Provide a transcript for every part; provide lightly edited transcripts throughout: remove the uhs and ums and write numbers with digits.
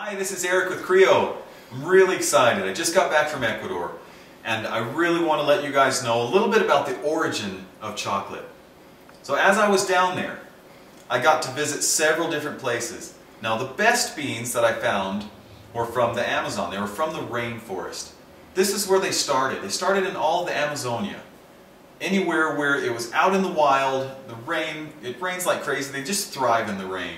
Hi, this is Eric with Cacao. I'm really excited. I just got back from Ecuador and I really want to let you guys know a little bit about the origin of chocolate. So as I was down there, I got to visit several different places. Now the best beans that I found were from the Amazon. They were from the rainforest. This is where they started. They started in all of the Amazonia. Anywhere where it was out in the wild, it rains like crazy, they just thrive in the rain.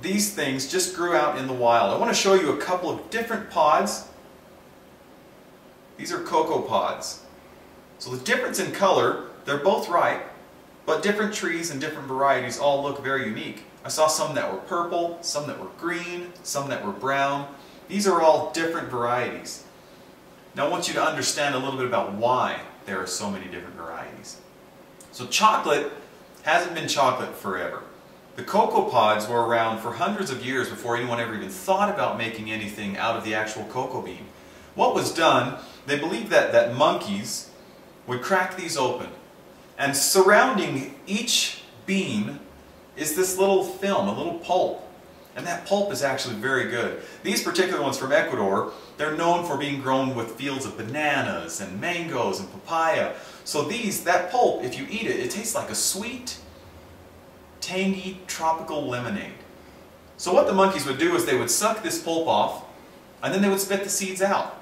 These things just grew out in the wild. I want to show you a couple of different pods. These are cocoa pods. So the difference in color, they're both ripe, but different trees and different varieties all look very unique. I saw some that were purple, some that were green, some that were brown. These are all different varieties. Now I want you to understand a little bit about why there are so many different varieties. So chocolate hasn't been chocolate forever. The cocoa pods were around for hundreds of years before anyone ever even thought about making anything out of the actual cocoa bean. What was done, they believed that monkeys would crack these open, and surrounding each bean is this little film, a little pulp. And that pulp is actually very good. These particular ones from Ecuador, they're known for being grown with fields of bananas and mangoes and papaya. So that pulp, if you eat it, it tastes like a sweet, tangy, tropical lemonade. So what the monkeys would do is they would suck this pulp off, and then they would spit the seeds out.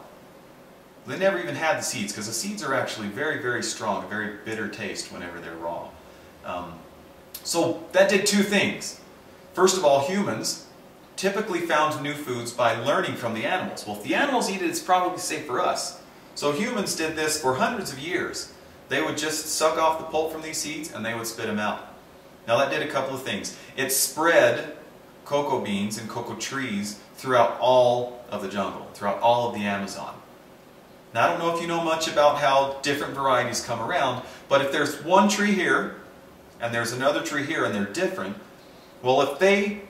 They never even had the seeds, because the seeds are actually very, very strong, a very bitter taste whenever they're raw. So that did two things. First of all, humans typically found new foods by learning from the animals. Well, if the animals eat it, it's probably safe for us. So humans did this for hundreds of years. They would just suck off the pulp from these seeds and they would spit them out. Now that did a couple of things. It spread cocoa beans and cocoa trees throughout all of the jungle, throughout all of the Amazon. Now I don't know if you know much about how different varieties come around, but if there's one tree here and there's another tree here and they're different, well, if they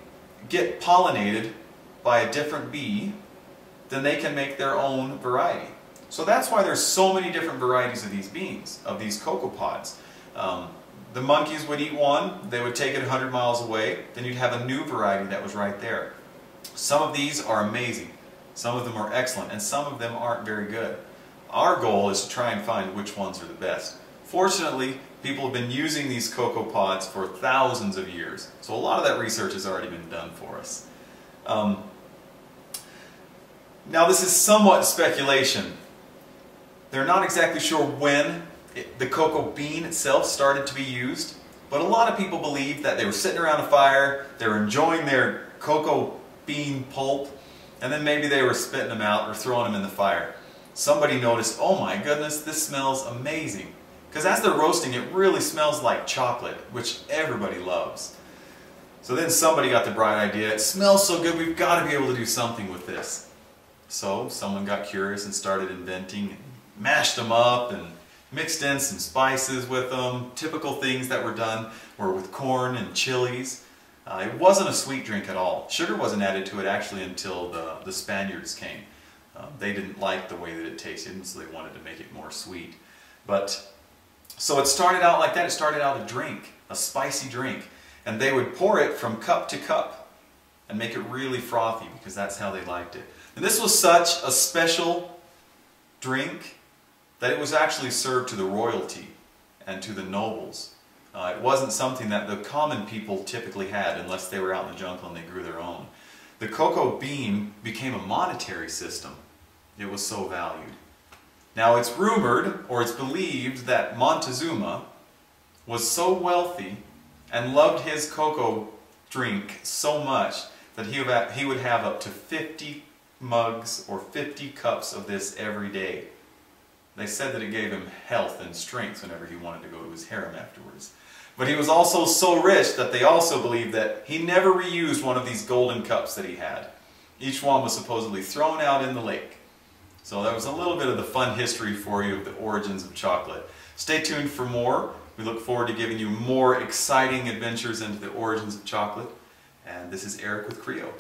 get pollinated by a different bee, then they can make their own variety. So that's why there's so many different varieties of these beans, of these cocoa pods. The monkeys would eat one, they would take it 100 miles away, then you'd have a new variety that was right there. Some of these are amazing, some of them are excellent, and some of them aren't very good. Our goal is to try and find which ones are the best. Fortunately, people have been using these cocoa pods for thousands of years, so a lot of that research has already been done for us. Now this is somewhat speculation. They're not exactly sure when the cocoa bean itself started to be used, but a lot of people believe that they were sitting around a fire, they were enjoying their cocoa bean pulp, and then maybe they were spitting them out or throwing them in the fire. Somebody noticed, oh my goodness, this smells amazing. Because as they're roasting, it really smells like chocolate, which everybody loves. So then somebody got the bright idea, it smells so good, we've got to be able to do something with this. So someone got curious and started inventing, and mashed them up and mixed in some spices with them. Typical things that were done were with corn and chilies. It wasn't a sweet drink at all. Sugar wasn't added to it actually until the Spaniards came. They didn't like the way that it tasted, so they wanted to make it more sweet. So it started out like that. It started out a drink, a spicy drink. And they would pour it from cup to cup and make it really frothy because that's how they liked it. And this was such a special drink that it was actually served to the royalty and to the nobles. It wasn't something that the common people typically had unless they were out in the jungle and they grew their own. The cocoa bean became a monetary system. It was so valued. Now it's rumored, or it's believed, that Montezuma was so wealthy and loved his cocoa drink so much that he would have up to 50 mugs or 50 cups of this every day. They said that it gave him health and strength whenever he wanted to go to his harem afterwards. But he was also so rich that they also believed that he never reused one of these golden cups that he had. Each one was supposedly thrown out in the lake. So that was a little bit of the fun history for you of the origins of chocolate. Stay tuned for more. We look forward to giving you more exciting adventures into the origins of chocolate. And this is Eric with Cacao.